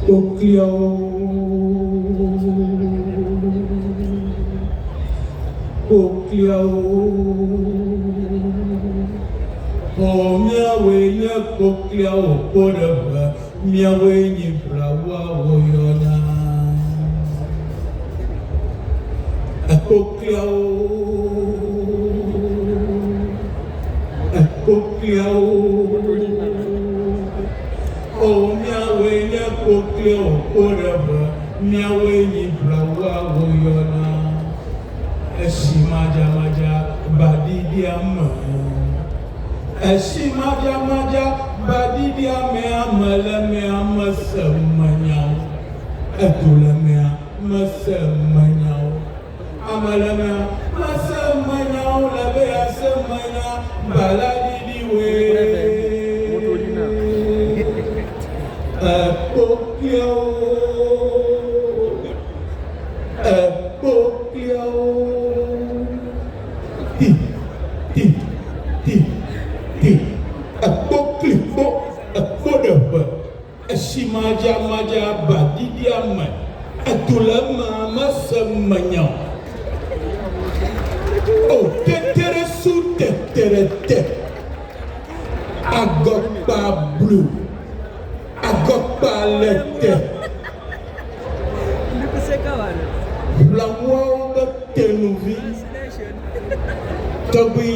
Oh, miawe koklia oporaba, miawe ni brawa oyona. Koklia oh, miawe ni koklia oporaba, miawe ni brawa oyona. Maja badidi ama. Maja badidi amala me amasamanya. Atula me amasamanya. Amala me amasamanya la be asamanya baladidi we. Maja badidi ama. Atula me amasamanya. Oh, tetere su tetere te. Agokpa blue. Agokpa lete. Blanco tenuvi. Tobi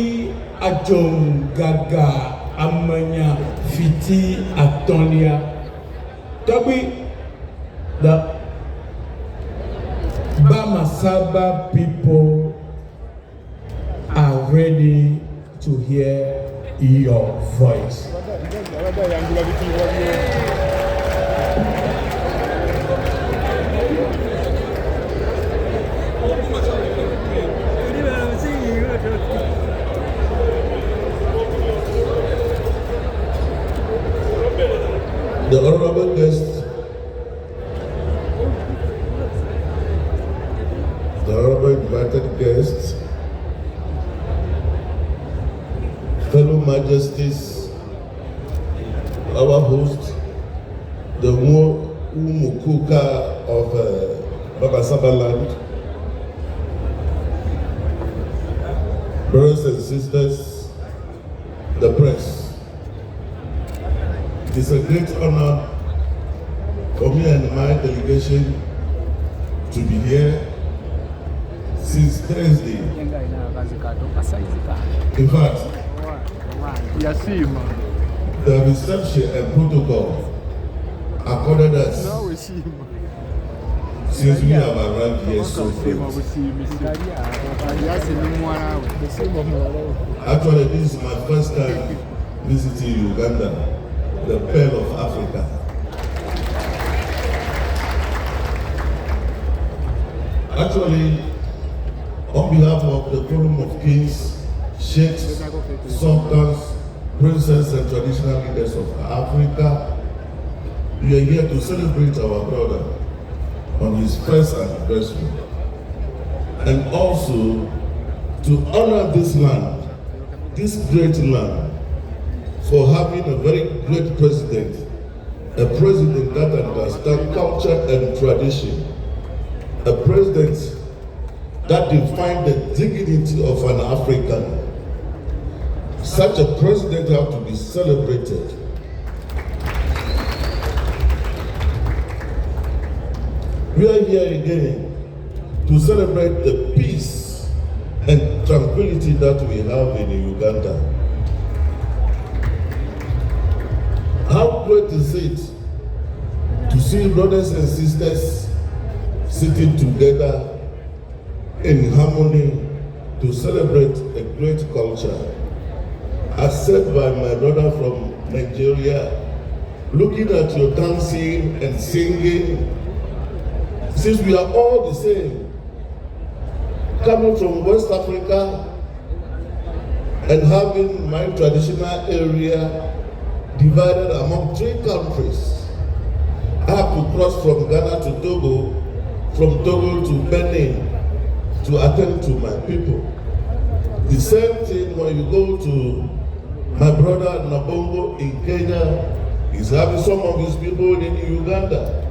ajong gaga amanya fiti atonia. Tobi the Bamasaba people are ready to hear your voice. The honorable guest, the honorable invited guests, fellow majesties, our host, the Umukuka of Bamasaba land, brothers and sisters, the press. It is a great honor for me and my delegation to be here since Thursday. In fact, the reception and protocol accorded us since we have arrived here so late. Actually, this is my first time visiting Uganda, the pearl of Africa. Actually, on behalf of the Forum of Kings, Sheikhs, Sultans, Princes and traditional leaders of Africa, we are here to celebrate our brother on his first anniversary and also to honor this land, this great land, for having a very great president, a president that understands culture and tradition, a president that defines the dignity of an African. Such a president has to be celebrated. We are here again to celebrate the peace and tranquility that we have in Uganda. How great is it to see brothers and sisters sitting together in harmony to celebrate a great culture. As said by my brother from Nigeria, looking at your dancing and singing, since we are all the same, coming from West Africa and having my traditional area divided among 3 countries. I have to cross from Ghana to Togo, from Togo to Benin to attend to my people. The same thing when you go to my brother Nabongo in Kenya, he's having some of his people in Uganda.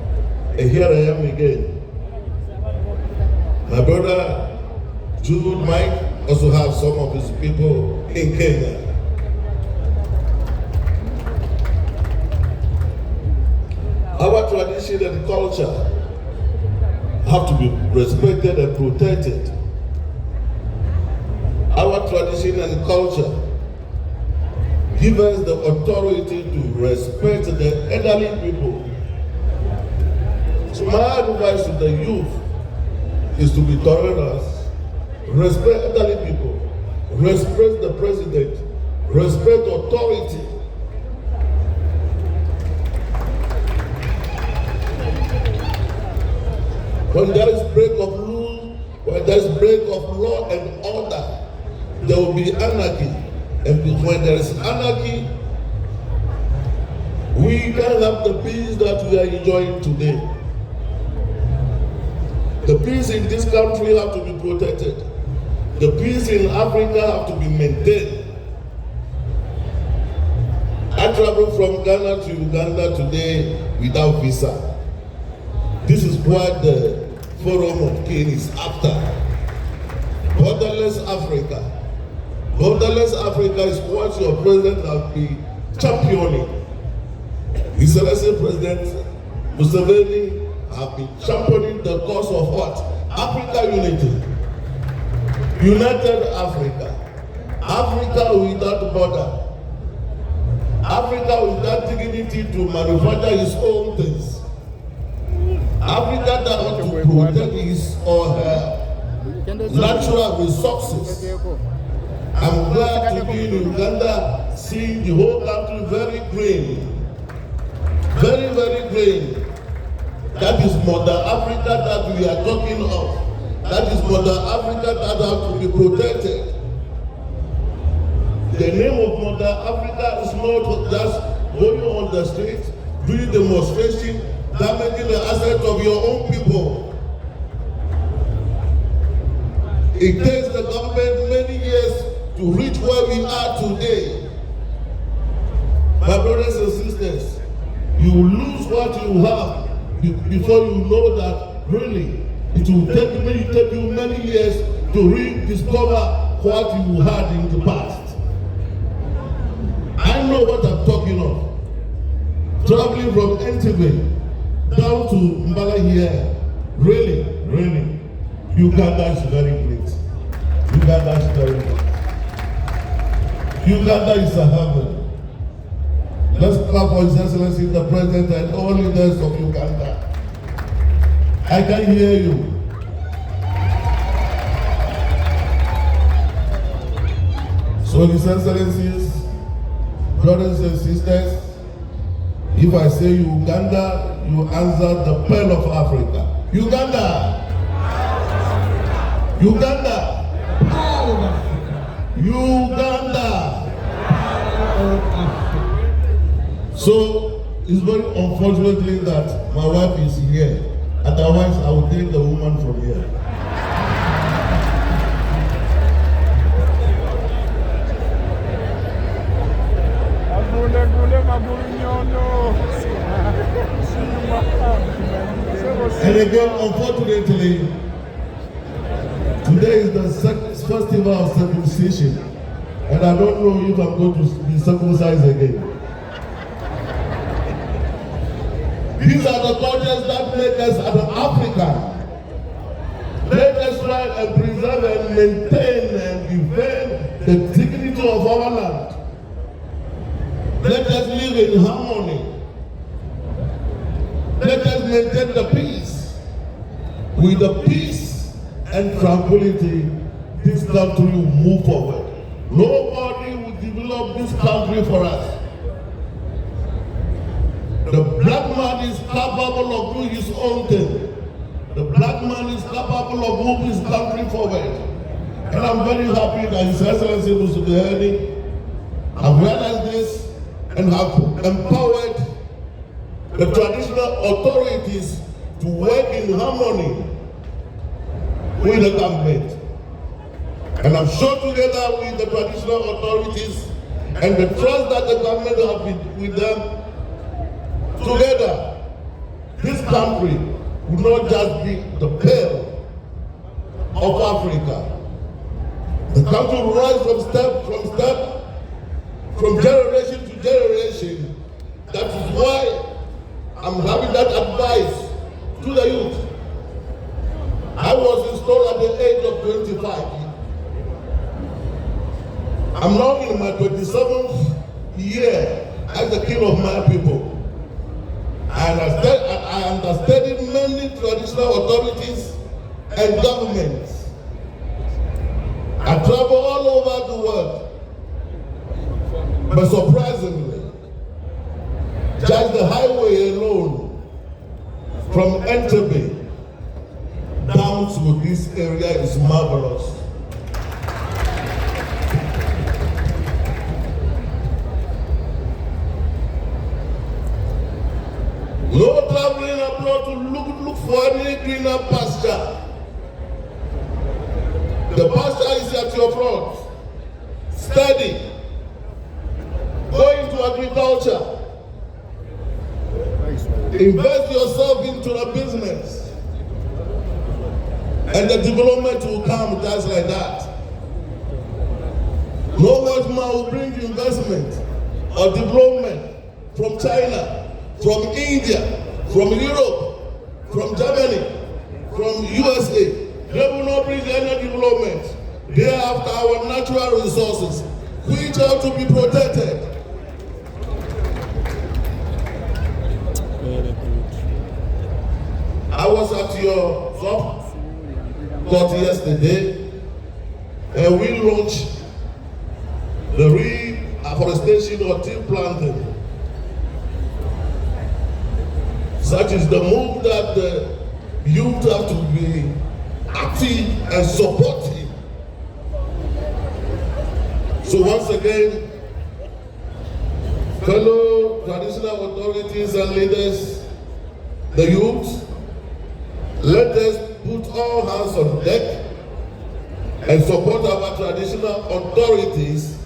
And here I am again. My brother Jude might also have some of his people in Kenya. Our tradition and culture have to be respected and protected. Our tradition and culture give us the authority to respect the elderly people. So my advice to the youth is to be tolerant, respect elderly people, respect the president, respect authority. When there is break of rule, when there is break of law and order, there will be anarchy. And when there is anarchy, we can have the peace that we are enjoying today. The peace in this country have to be protected. The peace in Africa have to be maintained. I traveled from Ghana to Uganda today without visa. This is what the Forum of Kings is after. Borderless Africa. Borderless Africa is what your president has been championing. His Excellency President Museveni have been championing the cause of what? Africa unity. United Africa. Africa without border. Africa without dignity to manufacture his own things. Africa that wants to protect his or her natural resources. I'm glad to be in Uganda, seeing the whole country very green. Very, very green. That is Mother Africa that we are talking of. That is Mother Africa that has to be protected. The name of Mother Africa is not just going on the street, doing demonstration, damaging the assets of your own people. It takes the government many years to reach where we are today. My brothers and sisters, you lose what you have before you know that really it will take you many years to rediscover what you had in the past. I know what I'm talking of. Traveling from Entebbe down to Imbalu here, really, Uganda is very great. Uganda is very great. Uganda is a heaven. Let's clap for His Excellency the President and all leaders of Uganda. I can hear you. So His Excellencies, brothers and sisters, if I say Uganda, you answer the Pearl of Africa. Uganda! Uganda! Uganda! So it's very unfortunately that my wife is here. Otherwise, I would take the woman from here. And again, unfortunately, today is the festival of circumcision, and I don't know if I'm going to be circumcised again. These are the cultures that make us an African. Let us try and preserve and maintain and defend the dignity of our land. Let us live in harmony. Let us maintain the peace. With the peace and tranquility, this country will move forward. Nobody will develop this country for us. The black man is capable of doing his own thing. The black man is capable of moving his country forward. And I'm very happy that His Excellency Museveni have realized this and have empowered the traditional authorities to work in harmony with the government. And I'm sure together with the traditional authorities and the trust that the government have with them, together, this country will not just be the pearl of Africa. The country will rise from step, from generation to generation. That is why I'm having that advice to the youth. I was installed at the age of 25. I'm now in my 27th year as the king of my people. I understand many traditional authorities and governments. I travel all over the world, but surprisingly, just the highway alone from Entebbe down to this area is marvelous. No traveling abroad to look for any greener pasture. The pasture is at your front. Study. Go into agriculture. Invest yourself into a business. And the development will come just like that. No one man will bring investment or development from China, from India, from Europe, from Germany, from USA. They will not bring any development. They are after our natural resources, which are to be protected. I was at your court yesterday, and we launched the reforestation or tree planting. Such is the move that the youth have to be active and supportive. So once again, fellow traditional authorities and leaders, the youth, let us put all hands on deck and support our traditional authorities,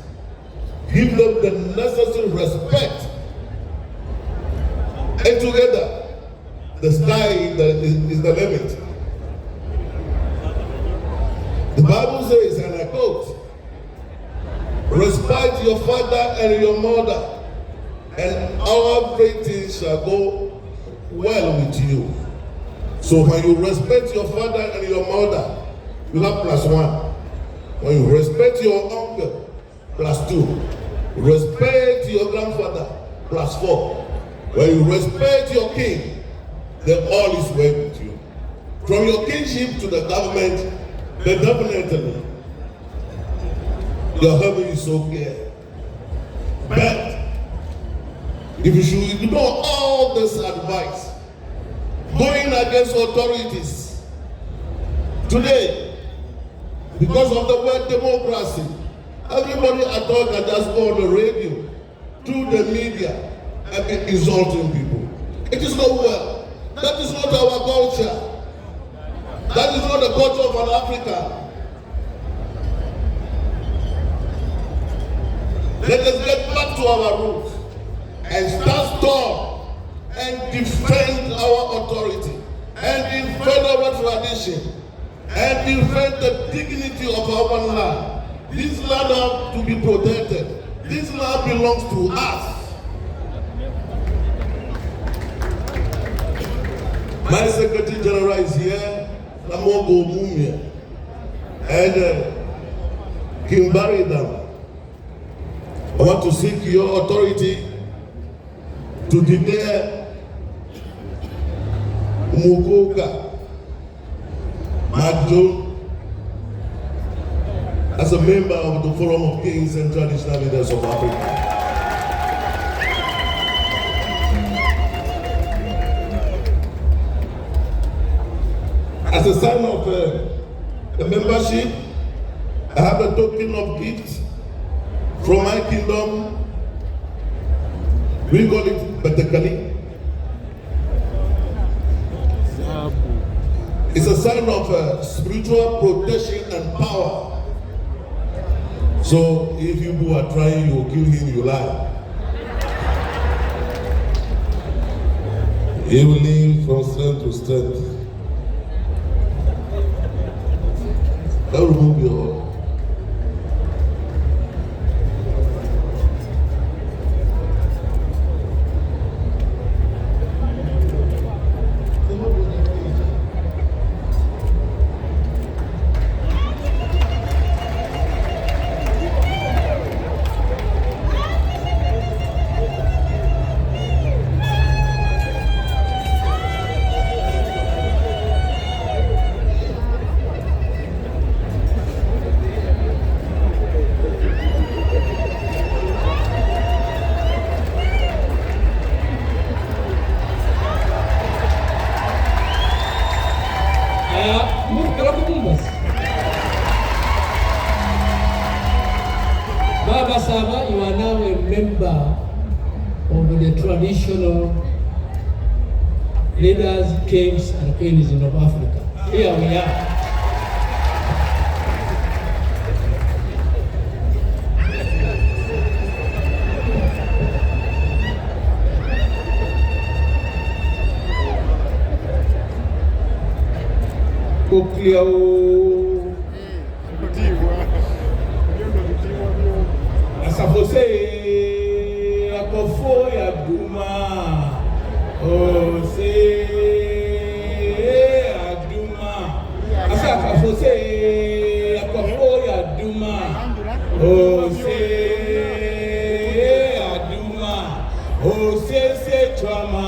give them the necessary respect, and together, the sky is the limit. The Bible says, and I quote, respect your father and your mother, and all great things shall go well with you. So when you respect your father and your mother, you have +1. When you respect your uncle, +2. Respect your grandfather, +4. When you respect your king, then all is well with you. From your kingship to the government, then definitely your heaven is okay. But if you should ignore all this advice, going against authorities today, because of the word democracy, everybody at all can just go on the radio, through the media, and be insulting people. It is not well. That is not our culture. That is not the culture of an African. Let us get back to our roots and stand tall and defend our authority and defend our tradition and defend the dignity of our land. This land has to be protected. This land belongs to us. My Secretary General is here, Namogo Mumia, and Imbalu. I want to seek your authority to declare Mutoto as a member of the Forum of Kings and Traditional Leaders of Africa. As a sign of the membership, I have a token of gift from my kingdom. We call it Betekali. It's a sign of spiritual protection and power. So if you are trying, you will kill him, you lie. He will live from strength to strength. That will move you all. Baba Saba, you are now a member of the traditional leaders, kings and queens of Africa. Here we are. Asafose akofo ya duma o se aduma asafose akofo ya duma o se aduma o se chama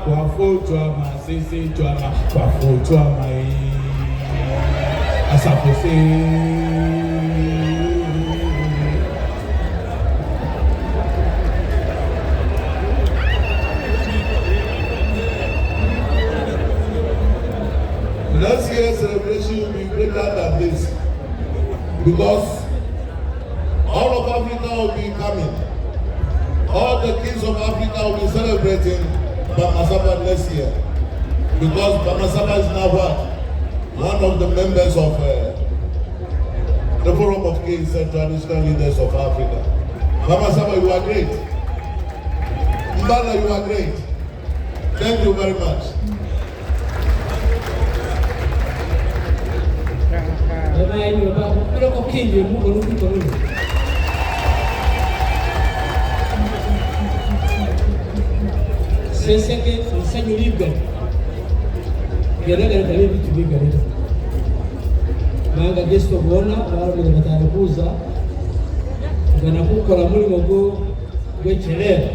kwa fo chama se chama kwa fo chama asafose. Next year's celebration will be greater than this because all of Africa will be coming. All the kings of Africa will be celebrating Bamasaba next year because Bamasaba is now what? One of the members of the Forum of Kings and Traditional Leaders of Africa. Bamasaba, you are great. Imbalu, you are great. Thank you very much. Seseke usanyo liga geragara kale bitu bigarira manga gesto bona bari batarakuza gana kukora muri mugo gwecherera